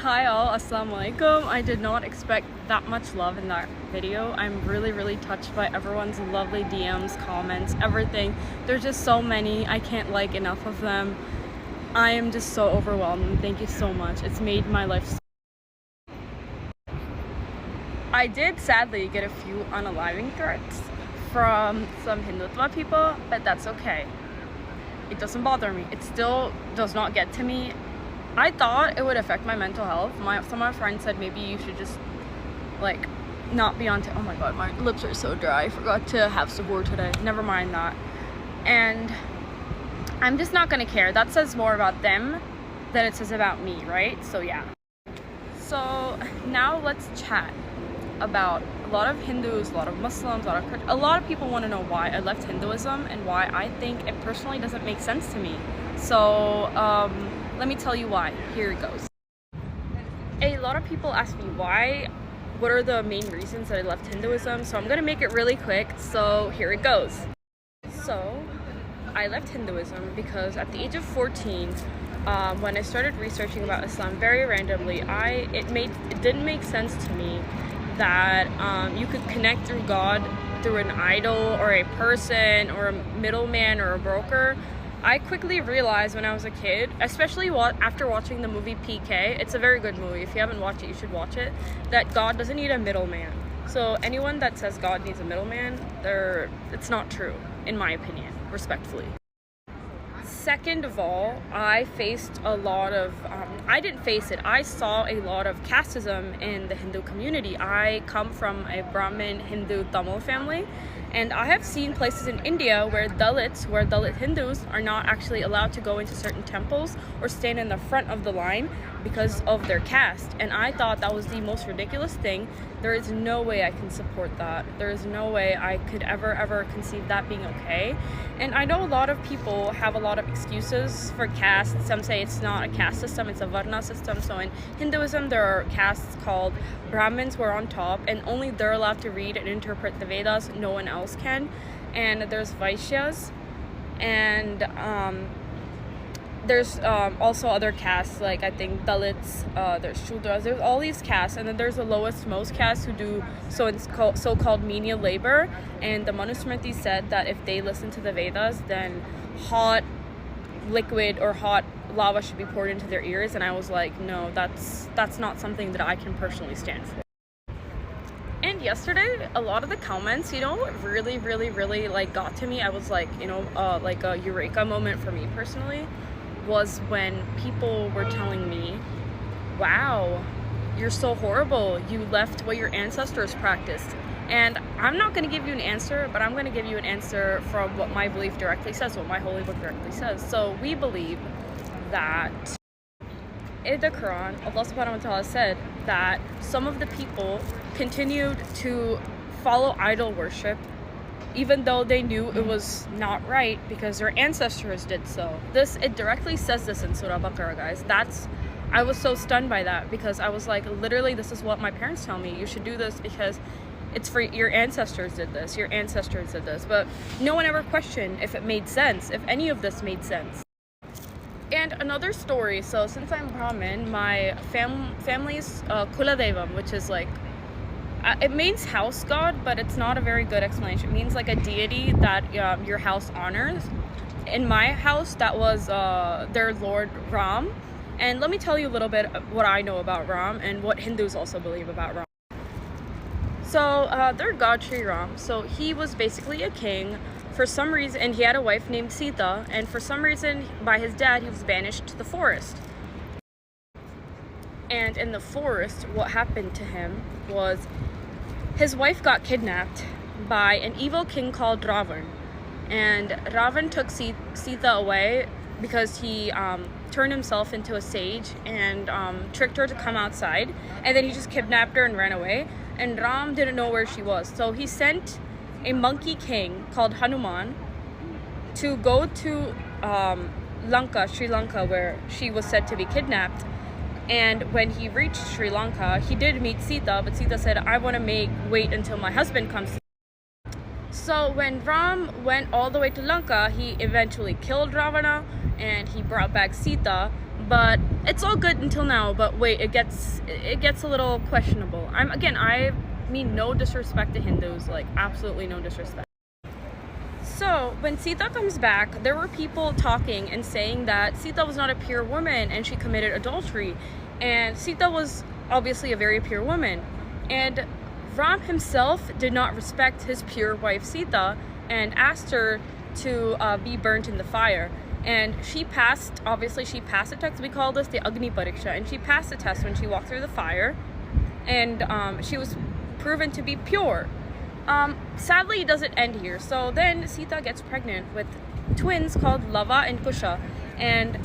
Hi all, assalamu alaikum. I did not expect that much love in that video. I'm really touched by everyone's lovely DMs, comments, everything. There's just so many. I can't like enough of them. I am just so overwhelmed. Thank you so much. It's made my life I did sadly get a few unaliving threats from some Hindutva people, but that's okay. It doesn't bother me. It still does not get to me. I thought it would affect my mental health. Some of my friends said maybe you should just like not be on oh my god, my lips are so dry. I forgot to have sabur today. Never mind that. And I'm just not gonna care. That says more about them than it says about me, right? So yeah. So now let's chat about a lot of Hindus, a lot of Muslims, a lot of people want to know why I left Hinduism and why I think it personally doesn't make sense to me. So let me tell you why. Here it goes. A lot of people ask me what are the main reasons that I left Hinduism, so I'm gonna make it really quick. So here it goes. So I left Hinduism because at the age of 14, when I started researching about Islam very randomly, it didn't make sense to me that you could connect through God through an idol or a person or a middleman or a broker. I quickly realized when I was a kid, especially after watching the movie PK, it's a very good movie. If you haven't watched it, you should watch it, that God doesn't need a middleman. So anyone that says God needs a middleman, it's not true, in my opinion, respectfully. Second of all, I faced a lot of, I didn't face it, I saw a lot of casteism in the Hindu community. I come from a Brahmin Hindu Tamil family, and I have seen places in India where Dalit Hindus are not actually allowed to go into certain temples or stand in the front of the line because of their caste. And I thought that was the most ridiculous thing. There is no way I can support that. There is no way I could ever conceive that being okay. And I know a lot of people have a lot of excuses for caste. Some say it's not a caste system, it's a varna system. So in Hinduism, there are castes called Brahmins who are on top, and only they're allowed to read and interpret the Vedas. No one else can. And there's Vaishyas, and there's also other castes, like I think Dalits, there's Shudras, there's all these castes, and then there's the lowest most castes who do so-called menial labor. And the Manusmriti said that if they listen to the Vedas, then hot liquid or hot lava should be poured into their ears. And I was like, no, that's not something that I can personally stand for. And yesterday, a lot of the comments, what really like got to me, I was like, like a eureka moment for me personally, was when people were telling me, wow, you're so horrible, you left what your ancestors practiced. And I'm not going to give you an answer, but I'm going to give you an answer from what my belief directly says, what my holy book directly says. So we believe that in the Quran, Allah subhanahu wa ta'ala said that some of the people continued to follow idol worship even though they knew it was not right because their ancestors did so. It directly says this in Surah Baqarah, guys. I was so stunned by that because I was like, literally, this is what my parents tell me. You should do this because it's for your ancestors did this, your ancestors did this. But no one ever questioned if it made sense, if any of this made sense. And another story, so since I'm Brahmin, my family's Kuladevam, which is like, it means house god, but it's not a very good explanation. It means like a deity that your house honors. In my house, that was their lord Ram. And let me tell you a little bit what I know about Ram and what Hindus also believe about Ram. So their god Sri Ram, so he was basically a king. For some reason, and he had a wife named Sita, and for some reason, by his dad, he was banished to the forest. And in the forest, what happened to him was his wife got kidnapped by an evil king called Ravan. And Ravan took Sita away because he turned himself into a sage and tricked her to come outside. And then he just kidnapped her and ran away. And Ram didn't know where she was. So he sent a monkey king called Hanuman to go to Sri Lanka, where she was said to be kidnapped. And when he reached Sri Lanka, he did meet Sita, but Sita said, I want to wait until my husband comes. So when Ram went all the way to Lanka, he eventually killed Ravana and he brought back Sita. but it's all good until now. But wait, it gets a little questionable. I mean no disrespect to Hindus, like absolutely no disrespect. So when Sita comes back, there were people talking and saying that Sita was not a pure woman and she committed adultery, and Sita was obviously a very pure woman, and Ram himself did not respect his pure wife Sita and asked her to be burnt in the fire. And she passed the test. We call this the Agni Pariksha, and she passed the test when she walked through the fire, and she was proven to be pure. Sadly, it doesn't end here. So then Sita gets pregnant with twins called Lava and Kusha, and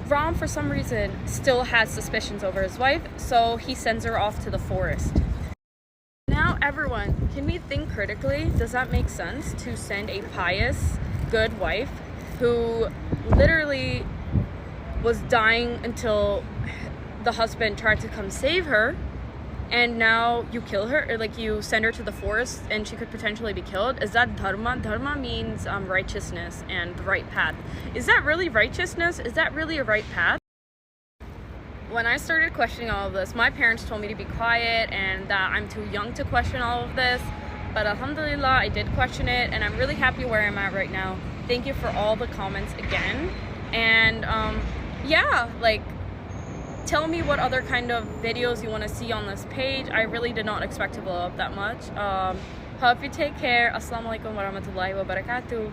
Ram, for some reason, still has suspicions over his wife, so he sends her off to the forest. Now, everyone, can we think critically? Does that make sense to send a pious, good wife who literally was dying until the husband tried to come save her, and now you kill her, or like you send her to the forest and she could potentially be killed? Is that dharma? Dharma means righteousness and the right path. Is that really righteousness? Is that really a right path? When I started questioning all of this, my parents told me to be quiet and that I'm too young to question all of this. But alhamdulillah, I did question it, and I'm really happy where I'm at right now. Thank you for all the comments again. And yeah, like, tell me what other kind of videos you want to see on this page. I really did not expect to blow up that much. Hope you take care. Assalamu alaikum warahmatullahi wabarakatuh.